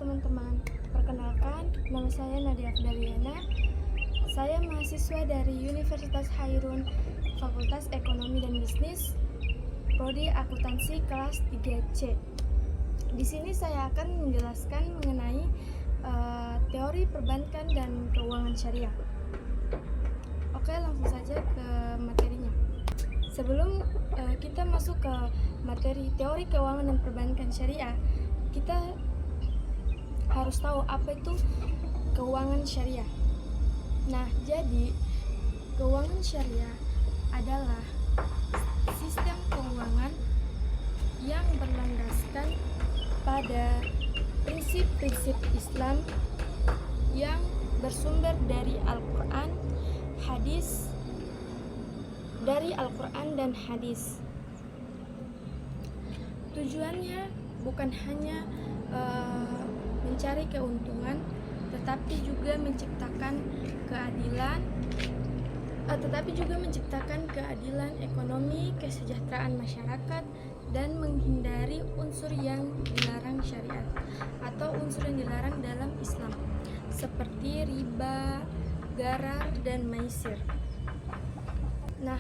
teman-teman, perkenalkan, nama saya Nadia Afdaliana. Saya mahasiswa dari Universitas Hairun, Fakultas Ekonomi dan Bisnis, Prodi Akuntansi kelas 3C. Di sini saya akan menjelaskan mengenai teori perbankan dan keuangan syariah. Oke, langsung saja ke materinya. Sebelum kita masuk ke materi teori keuangan dan perbankan syariah, kita harus tahu apa itu keuangan syariah. Nah, jadi keuangan syariah adalah sistem keuangan yang berlandaskan pada prinsip-prinsip Islam yang bersumber dari Al-Quran, dan hadis. Tujuannya bukan hanya mencari keuntungan, tetapi juga menciptakan keadilan ekonomi, kesejahteraan masyarakat, dan menghindari unsur yang dilarang syariat atau unsur yang dilarang dalam Islam, seperti riba, gharar, dan maisir. Nah,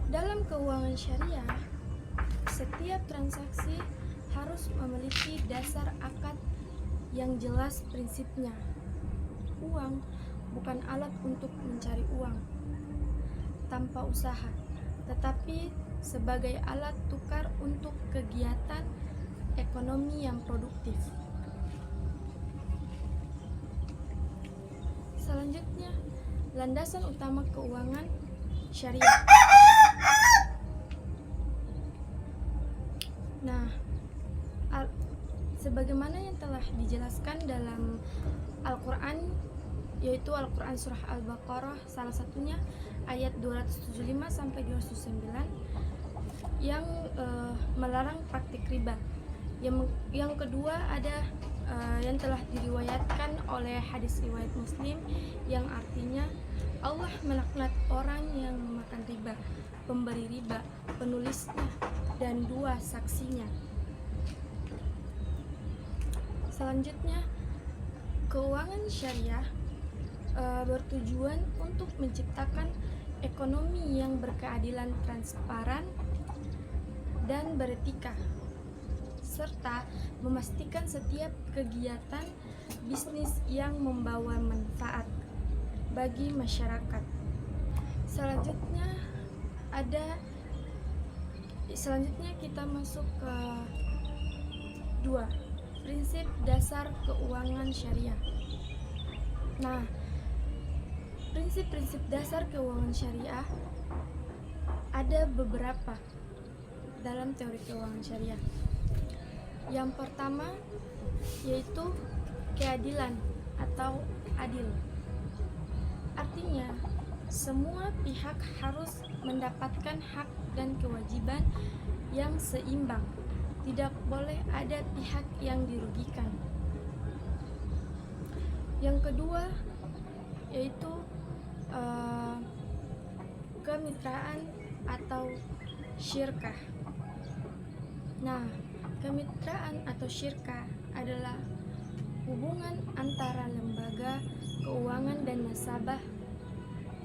dalam keuangan syariah, setiap transaksi harus memiliki dasar akad yang jelas prinsipnya. Uang bukan alat untuk mencari uang tanpa usaha, tetapi sebagai alat tukar untuk kegiatan ekonomi yang produktif. Selanjutnya, landasan utama keuangan syariah. Nah, sebagaimana yang telah dijelaskan dalam Al-Quran, yaitu Al-Quran surah Al-Baqarah, salah satunya ayat 275 sampai 209 yang melarang praktik riba. Yang kedua ada yang telah diriwayatkan oleh hadis riwayat Muslim yang artinya Allah melaknat orang yang memakan riba, pemberi riba, penulisnya, dan dua saksinya. Selanjutnya, keuangan syariah bertujuan untuk menciptakan ekonomi yang berkeadilan, transparan, dan beretika, serta memastikan setiap kegiatan bisnis yang membawa manfaat bagi masyarakat. Selanjutnya kita masuk ke 2. Prinsip dasar keuangan syariah. Nah, prinsip-prinsip dasar keuangan syariah ada beberapa dalam teori keuangan syariah. Yang pertama yaitu keadilan atau adil. Artinya, semua pihak harus mendapatkan hak dan kewajiban yang seimbang. Tidak boleh ada pihak yang dirugikan. Yang kedua yaitu kemitraan atau syirkah. Nah, kemitraan atau syirkah adalah hubungan antara lembaga keuangan dan nasabah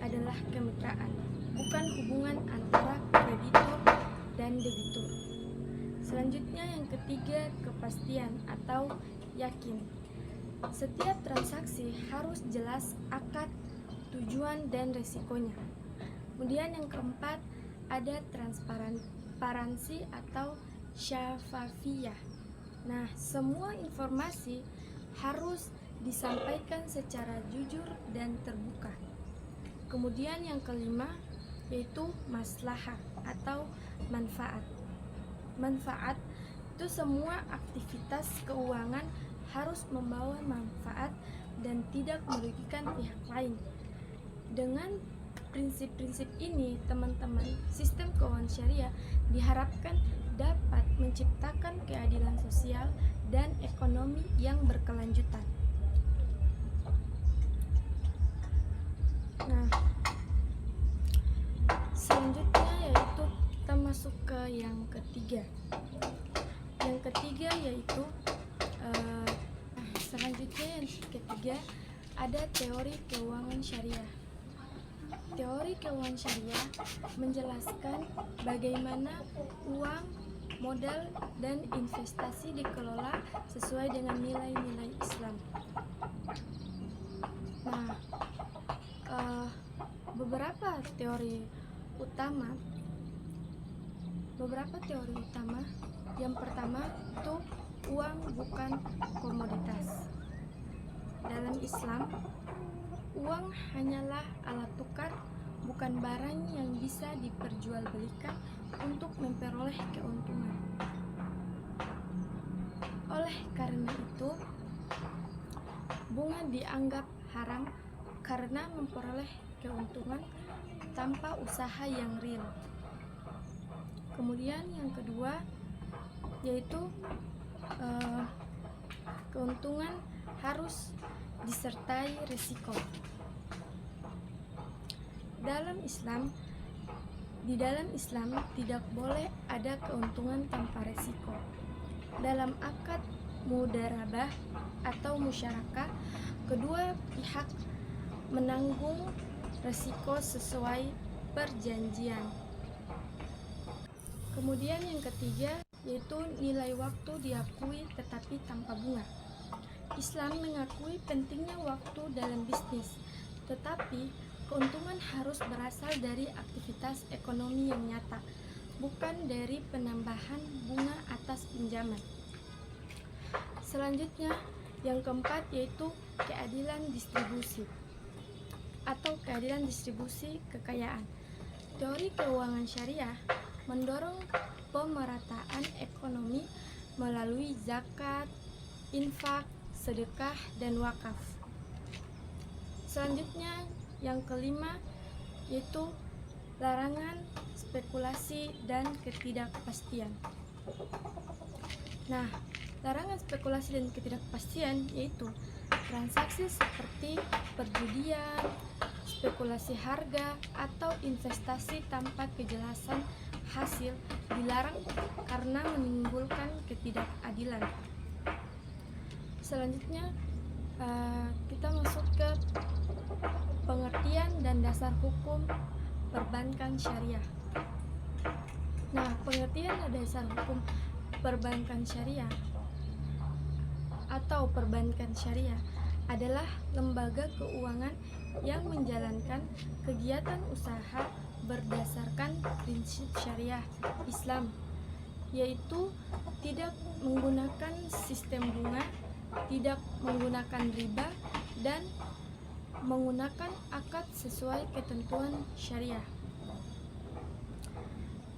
adalah kemitraan, bukan hubungan antara kreditor dan debitur. Selanjutnya yang ketiga, kepastian atau yakin. Setiap transaksi harus jelas akad, tujuan, dan resikonya. Kemudian yang keempat ada transparansi atau syafafiyah. Nah, semua informasi harus disampaikan secara jujur dan terbuka. Kemudian yang kelima yaitu maslahah atau manfaat. Manfaat itu semua aktivitas keuangan harus membawa manfaat dan tidak merugikan pihak lain. Dengan prinsip-prinsip ini, teman-teman, sistem keuangan syariah diharapkan dapat menciptakan keadilan sosial dan ekonomi yang berkelanjutan. Nah, selanjutnya yaitu kita masuk ke yang ketiga. Yang ketiga yaitu Selanjutnya yang ketiga ada teori keuangan syariah. Teori keuangan syariah menjelaskan bagaimana uang, modal, dan investasi dikelola sesuai dengan nilai-nilai Islam. Nah, beberapa teori utama. Yang pertama itu uang bukan komoditas. Dalam Islam, uang hanyalah alat tukar, bukan barang yang bisa diperjualbelikan untuk memperoleh keuntungan. Oleh karena itu, bunga dianggap haram karena memperoleh keuntungan tanpa usaha yang real. Kemudian yang kedua yaitu keuntungan harus disertai risiko. Di dalam Islam tidak boleh ada keuntungan tanpa risiko. Dalam akad mudarabah atau musyarakah, kedua pihak menanggung risiko sesuai perjanjian. Kemudian yang ketiga yaitu nilai waktu diakui tetapi tanpa bunga. Islam mengakui pentingnya waktu dalam bisnis, tetapi keuntungan harus berasal dari aktivitas ekonomi yang nyata, bukan dari penambahan bunga atas pinjaman. Selanjutnya, yang keempat yaitu keadilan distribusi atau keadilan distribusi kekayaan. Teori keuangan syariah mendorong pemerataan ekonomi melalui zakat, infak, sedekah, dan wakaf. Selanjutnya, yang kelima yaitu larangan spekulasi dan ketidakpastian. Nah, larangan spekulasi dan ketidakpastian yaitu transaksi seperti perjudian, spekulasi harga, atau investasi tanpa kejelasan hasil dilarang karena menimbulkan ketidakadilan. Selanjutnya kita masuk ke pengertian dan dasar hukum perbankan syariah. Nah, pengertian dan dasar hukum perbankan syariah atau perbankan syariah adalah lembaga keuangan yang menjalankan kegiatan usaha berdasarkan prinsip syariah Islam, yaitu tidak menggunakan sistem bunga, tidak menggunakan riba, dan menggunakan akad sesuai ketentuan syariah.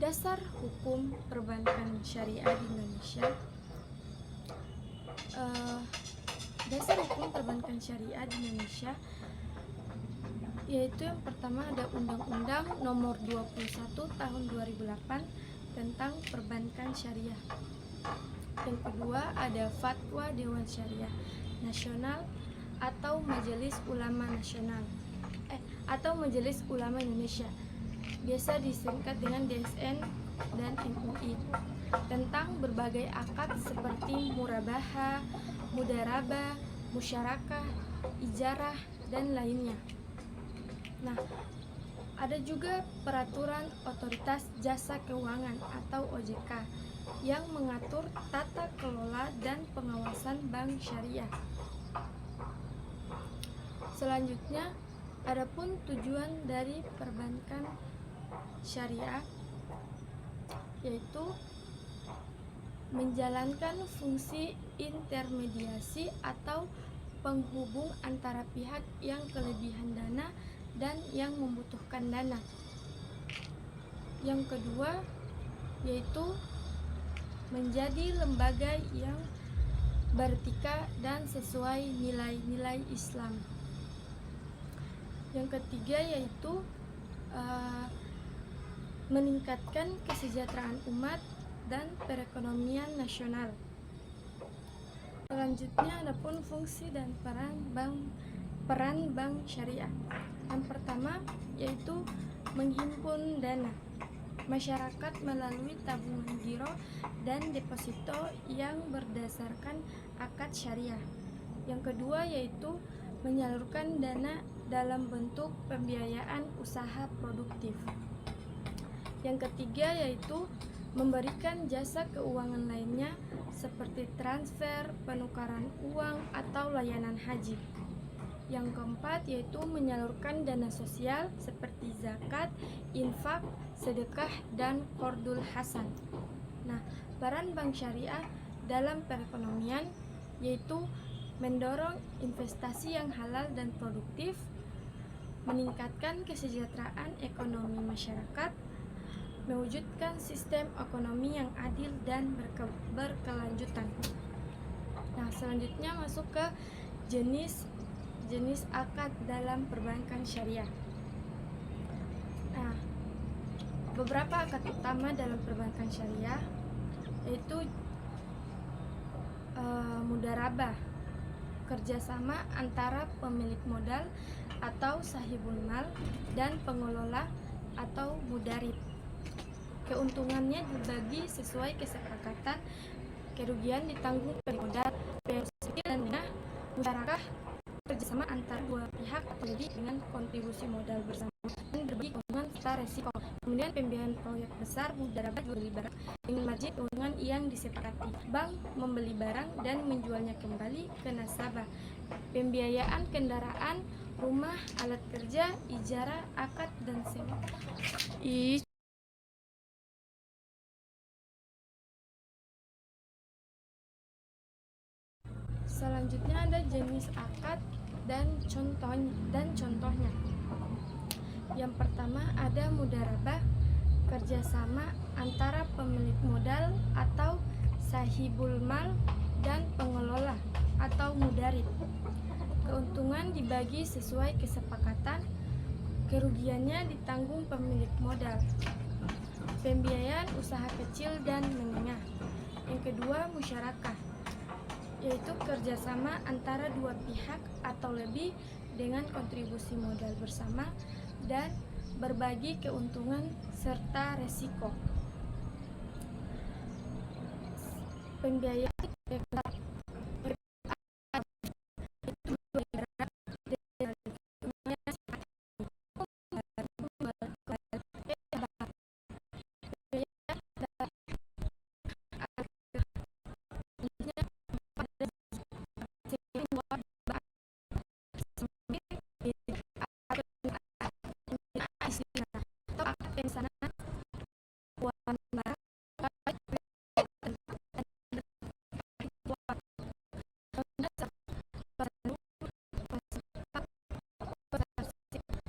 Dasar hukum perbankan syariah di Indonesia. Dasar hukum perbankan syariah di Indonesia yaitu yang pertama ada Undang-Undang Nomor 21 Tahun 2008 tentang Perbankan Syariah. Yang kedua ada Fatwa Dewan Syariah Nasional atau Majelis Ulama Nasional atau Majelis Ulama Indonesia, biasa disingkat dengan DSN dan MUI, tentang berbagai akad seperti murabahah, mudarabah, musyarakah, ijarah, dan lainnya. Nah, ada juga peraturan Otoritas Jasa Keuangan atau OJK yang mengatur tata kelola dan pengawasan bank syariah. Selanjutnya, adapun tujuan dari perbankan syariah yaitu menjalankan fungsi intermediasi atau penghubung antara pihak yang kelebihan dana dan yang membutuhkan dana. Yang kedua yaitu menjadi lembaga yang beretika dan sesuai nilai-nilai Islam. Yang ketiga yaitu meningkatkan kesejahteraan umat dan perekonomian nasional. Selanjutnya adapun fungsi dan peran bank syariah. Yang pertama yaitu menghimpun dana masyarakat melalui tabungan giro dan deposito yang berdasarkan akad syariah. Yang kedua yaitu menyalurkan dana dalam bentuk pembiayaan usaha produktif. Yang ketiga yaitu memberikan jasa keuangan lainnya seperti transfer, penukaran uang, atau layanan haji. Yang keempat yaitu menyalurkan dana sosial seperti zakat, infak, sedekah, dan qardul hasan. Nah, peran bank syariah dalam perekonomian yaitu mendorong investasi yang halal dan produktif, meningkatkan kesejahteraan ekonomi masyarakat, mewujudkan sistem ekonomi yang adil dan berkelanjutan. Nah, selanjutnya masuk ke jenis akad dalam perbankan syariah. Nah, beberapa akad utama dalam perbankan syariah yaitu mudharabah, kerjasama antara pemilik modal atau sahibul mal dan pengelola atau mudarib. Keuntungannya dibagi sesuai kesepakatan, kerugian ditanggung pemilik modal, dan musyarakah, kerjasama antara dua pihak atau lebih dengan kontribusi modal bersama dan berbagi keuntungan serta resiko. Kemudian pembiayaan proyek besar mudharabah beli barang dengan margin keuntungan yang disepakati. Bank membeli barang dan menjualnya kembali ke nasabah. Pembiayaan kendaraan, rumah, alat kerja, ijarah, akad, dan sewa. Selanjutnya ada jenis akad dan contohnya. Yang pertama ada mudharabah, kerjasama antara pemilik modal atau sahibul mal dan pengelola atau mudarib. Keuntungan dibagi sesuai kesepakatan, kerugiannya ditanggung pemilik modal. Pembiayaan usaha kecil dan menengah. Yang kedua musyarakah, yaitu kerjasama antara dua pihak atau lebih dengan kontribusi modal bersama dan berbagi keuntungan serta resiko. Pembiayaan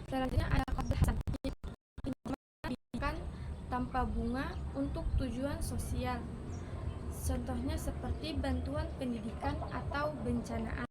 selanjutnya ada qardul hasan, tanpa bunga untuk tujuan sosial. Contohnya seperti bantuan pendidikan atau bencana.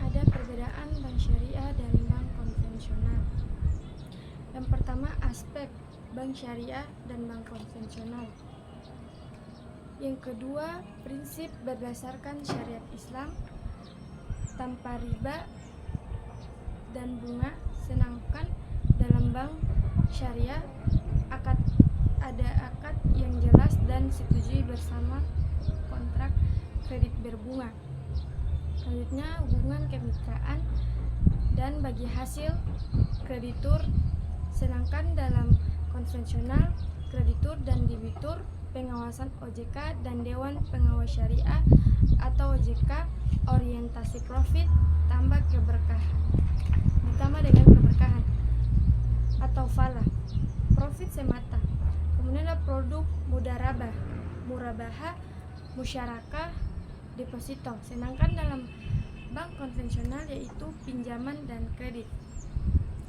Ada perbedaan bank syariah dan bank konvensional. Yang pertama, aspek bank syariah dan bank konvensional. Yang kedua, prinsip berdasarkan syariat Islam tanpa riba dan bunga. Sedangkan dalam bank syariah ada akad yang jelas dan disetujui bersama, kontrak kredit berbunga. Selanjutnya hubungan kemitraan dan bagi hasil kreditur. Sedangkan dalam konvensional, kreditur dan debitur, pengawasan OJK dan Dewan Pengawas Syariah atau OJK, orientasi profit ditambah dengan keberkahan atau falah, profit semata. Kemudian ada produk mudharabah, murabaha, musyarakah, deposito. Sedangkan dalam bank konvensional yaitu pinjaman dan kredit.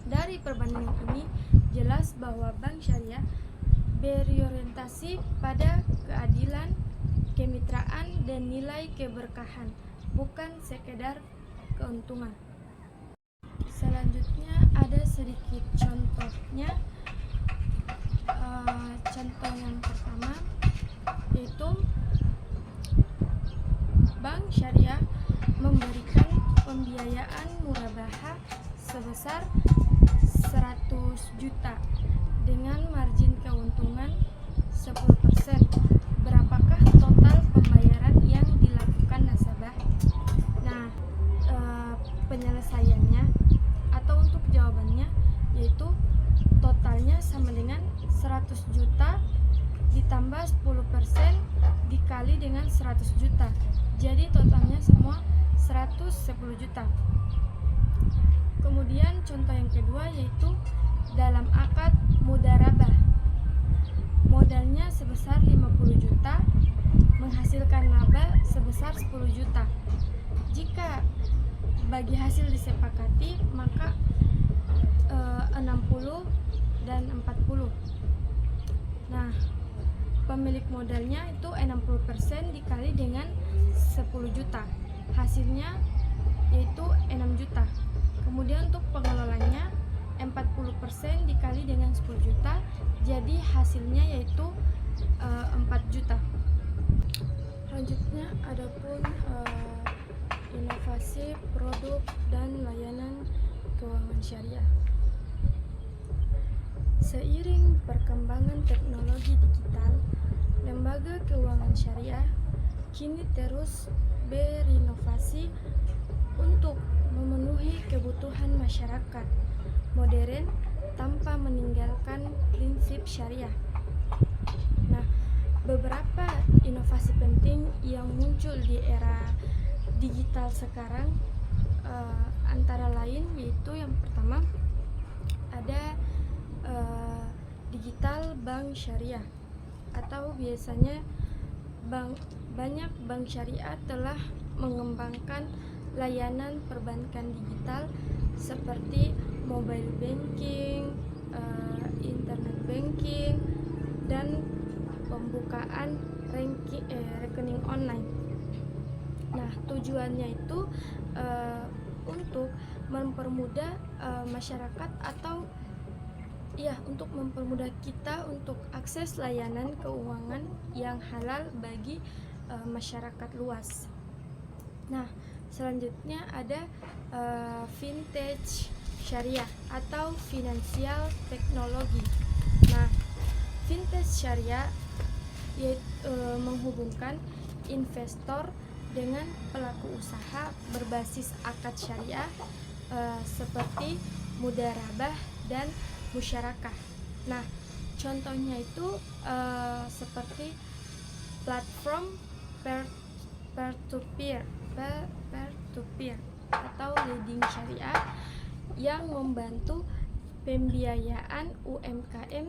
Dari perbandingan ini jelas bahwa bank syariah berorientasi pada keadilan, kemitraan, dan nilai keberkahan, bukan sekedar keuntungan. Selanjutnya ada sedikit contohnya. Contoh yang pertama, sebesar 100 juta dengan margin keuntungan 10%. Berapakah total pembayaran yang dilakukan nasabah? Nah, penyelesaiannya atau untuk jawabannya yaitu totalnya sama dengan 100 juta ditambah 10% dikali dengan 100 juta. Jadi totalnya semua 110 juta. Kemudian contoh yang kedua yaitu dalam akad mudharabah. Modalnya sebesar 50 juta, menghasilkan laba sebesar 10 juta. Jika bagi hasil disepakati, maka 60 dan 40. Nah, pemilik modalnya itu 60% dikali dengan 10 juta. Hasilnya yaitu 6 juta. Kemudian untuk pengelolanya 40% dikali dengan 10 juta, jadi hasilnya yaitu 4 juta. Selanjutnya adapun inovasi produk dan layanan keuangan syariah. Seiring perkembangan teknologi digital, lembaga keuangan syariah kini terus berinovasi untuk memenuhi kebutuhan masyarakat modern tanpa meninggalkan prinsip syariah. Nah, beberapa inovasi penting yang muncul di era digital sekarang antara lain yaitu yang pertama ada digital bank syariah, atau biasanya banyak bank syariah telah mengembangkan layanan perbankan digital seperti mobile banking, internet banking, dan pembukaan rekening online. Nah, tujuannya itu untuk mempermudah masyarakat atau untuk mempermudah kita untuk akses layanan keuangan yang halal bagi masyarakat luas. Nah, selanjutnya ada vintage syariah atau finansial teknologi. Nah, vintage syariah menghubungkan investor dengan pelaku usaha berbasis akad syariah seperti mudharabah dan musyarakah. Nah, contohnya itu seperti platform peer-to-peer atau lending syariah yang membantu pembiayaan UMKM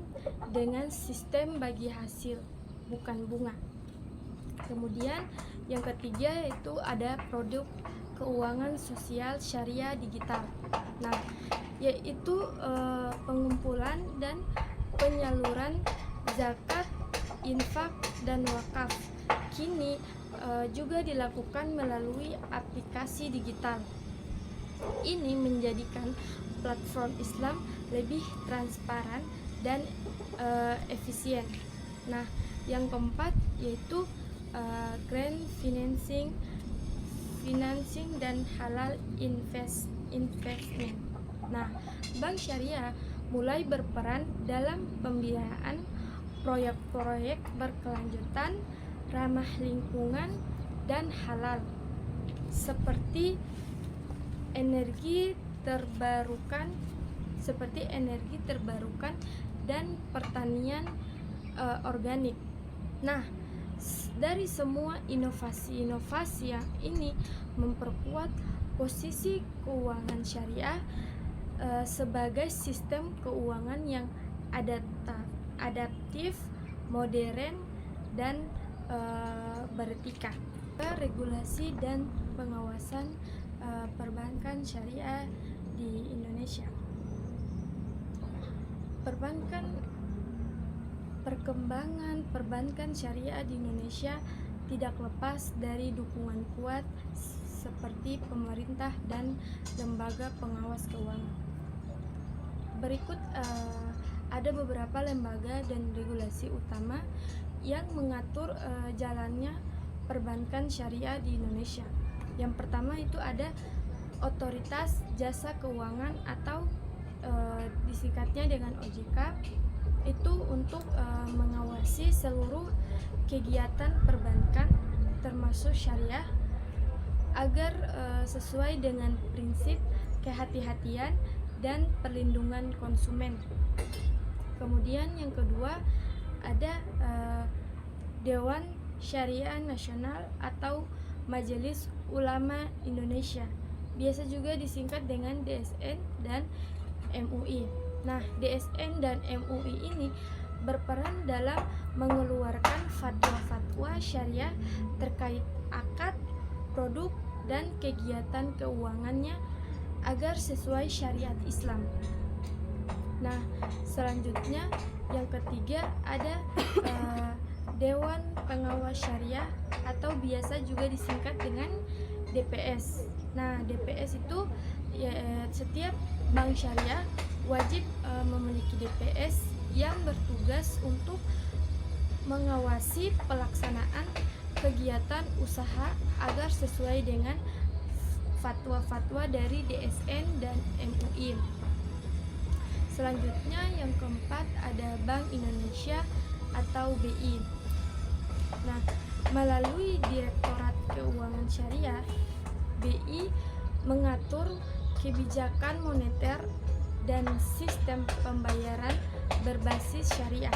dengan sistem bagi hasil, bukan bunga. Kemudian yang ketiga yaitu ada produk keuangan sosial syariah digital. Nah, yaitu pengumpulan dan penyaluran zakat, infak, dan wakaf. Kini juga dilakukan melalui aplikasi digital. Ini menjadikan platform Islam lebih transparan dan efisien. Nah, yang keempat yaitu grant financing dan halal investment. Nah, bank syariah mulai berperan dalam pembiayaan proyek-proyek berkelanjutan, ramah lingkungan, dan halal seperti energi terbarukan dan pertanian organik. Nah, dari semua inovasi-inovasi yang ini memperkuat posisi keuangan syariah sebagai sistem keuangan yang adaptif, modern, dan beretika. Regulasi dan pengawasan perbankan syariah di Indonesia. Perkembangan perbankan syariah di Indonesia tidak lepas dari dukungan kuat seperti pemerintah dan lembaga pengawas keuangan. Berikut ada beberapa lembaga dan regulasi utama yang mengatur jalannya perbankan syariah di Indonesia. Yang pertama itu ada Otoritas Jasa Keuangan atau disingkatnya dengan OJK, itu untuk mengawasi seluruh kegiatan perbankan termasuk syariah agar sesuai dengan prinsip kehati-hatian dan perlindungan konsumen. Kemudian yang kedua ada Dewan Syariah Nasional atau Majelis Ulama Indonesia, biasa juga disingkat dengan DSN dan MUI. Nah, DSN dan MUI ini berperan dalam mengeluarkan fatwa-fatwa syariah terkait akad, produk, dan kegiatan keuangannya agar sesuai syariat Islam. Nah, selanjutnya yang ketiga ada Dewan Pengawas Syariah atau biasa juga disingkat dengan DPS. Nah, DPS itu setiap bank syariah wajib memiliki DPS yang bertugas untuk mengawasi pelaksanaan kegiatan usaha agar sesuai dengan fatwa-fatwa dari DSN dan MUI. Selanjutnya yang keempat ada Bank Indonesia atau BI. Nah, melalui Direktorat Keuangan Syariah, BI mengatur kebijakan moneter dan sistem pembayaran berbasis syariah.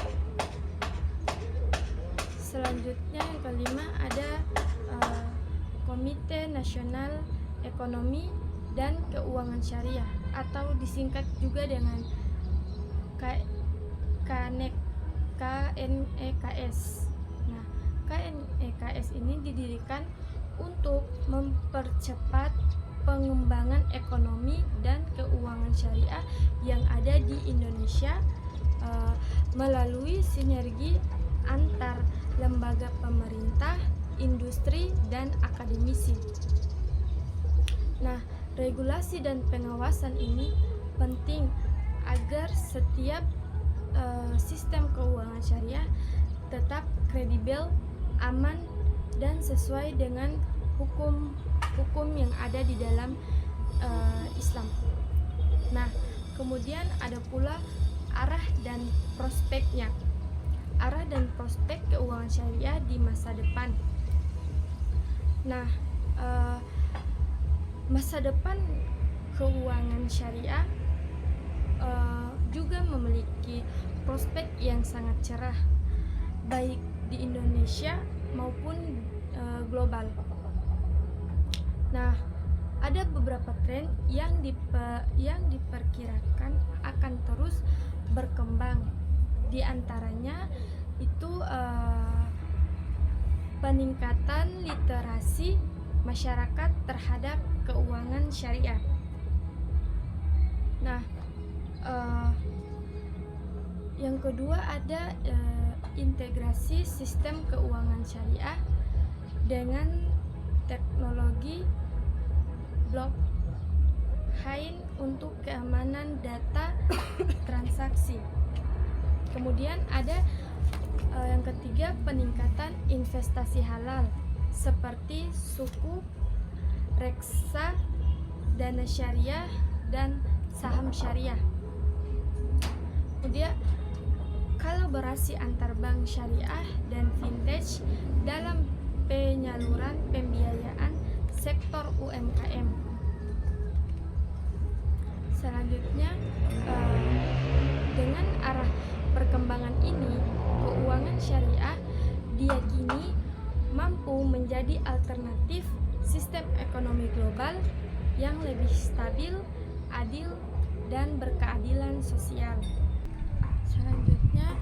Selanjutnya yang kelima ada Komite Nasional Ekonomi dan Keuangan Syariah atau disingkat juga dengan KNEKS. Nah, KNEKS ini didirikan untuk mempercepat pengembangan ekonomi dan keuangan syariah yang ada di Indonesia melalui sinergi antar lembaga pemerintah, industri, dan akademisi. Nah, regulasi dan pengawasan ini penting agar setiap sistem keuangan syariah tetap kredibel, aman, dan sesuai dengan hukum yang ada di dalam Islam. Nah, kemudian ada pula arah dan prospeknya. Arah dan prospek keuangan syariah di masa depan. Nah, masa depan keuangan syariah juga memiliki prospek yang sangat cerah, baik di Indonesia maupun global. Nah, ada beberapa tren yang diperkirakan akan terus berkembang. Di antaranya itu peningkatan literasi masyarakat terhadap keuangan syariah. Nah, yang kedua ada integrasi sistem keuangan syariah dengan teknologi blockchain untuk keamanan data transaksi. Kemudian ada yang ketiga peningkatan investasi halal seperti suku, reksa, dana syariah, dan saham syariah. Kemudian kolaborasi antar bank syariah dan fintech dalam penyaluran pembiayaan sektor UMKM. Selanjutnya dengan arah perkembangan ini, keuangan syariah diyakini mampu menjadi alternatif sistem ekonomi global yang lebih stabil, adil, dan berkeadilan sosial. Selanjutnya,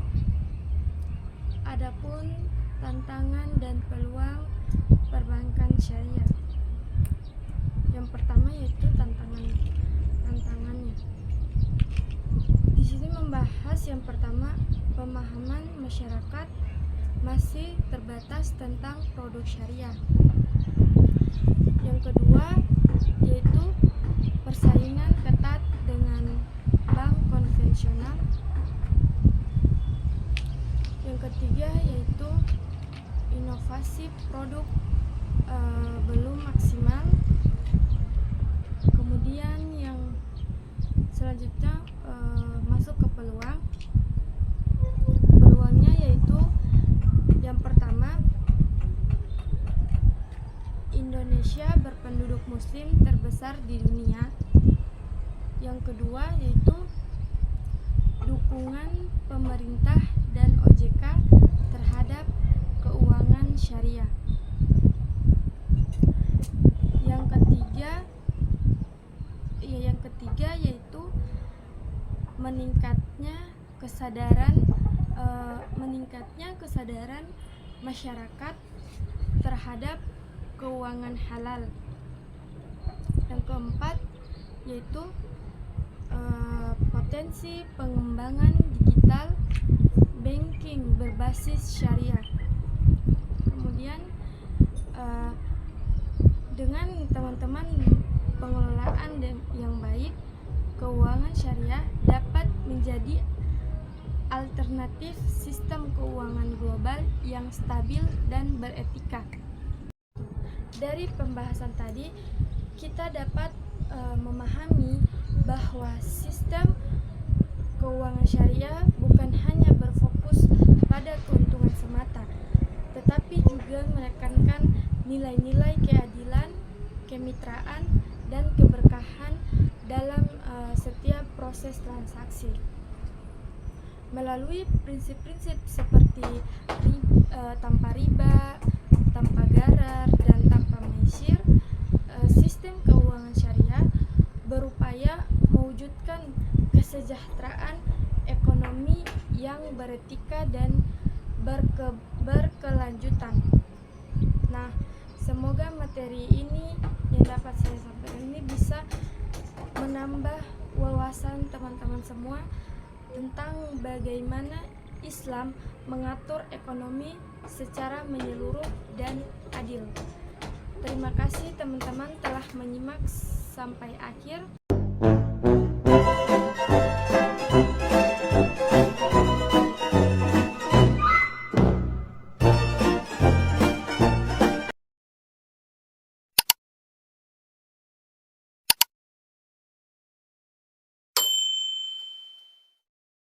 adapun tantangan dan peluang perbankan syariah. Yang pertama yaitu tantangannya. Di sini membahas yang pertama, pemahaman masyarakat masih terbatas tentang produk syariah. Yang kedua yaitu persaingan ketat dengan bank konvensional. Yang ketiga yaitu inovasi produk belum maksimal. Kemudian yang selanjutnya masuk ke peluang. Peluangnya yaitu yang pertama, Indonesia berpenduduk muslim terbesar di dunia. Yang kedua yaitu dukungan pemerintah dan OJK terhadap keuangan syariah. Yang ketiga yaitu meningkatnya kesadaran masyarakat terhadap keuangan halal. Yang keempat yaitu potensi pengembangan digital banking berbasis syariah. Kemudian dengan teman-teman pengelolaan yang baik, keuangan syariah dapat menjadi alternatif sistem keuangan global yang stabil dan beretika. Dari pembahasan tadi, kita dapat memahami bahwa sistem keuangan syariah bukan hanya berfokus pada keuntungan semata, tetapi juga menekankan nilai-nilai keadilan, kemitraan, dan keberkahan dalam setiap proses transaksi. Melalui prinsip-prinsip seperti tanpa riba, tanpa gharar, dan tanpa maisir, sistem keuangan syariah berupaya mewujudkan kesejahteraan ekonomi yang beretika dan berkelanjutan. Nah, semoga materi ini yang dapat saya sampaikan ini bisa menambah wawasan teman-teman semua tentang bagaimana Islam mengatur ekonomi secara menyeluruh dan adil. Terima kasih teman-teman telah menyimak sampai akhir.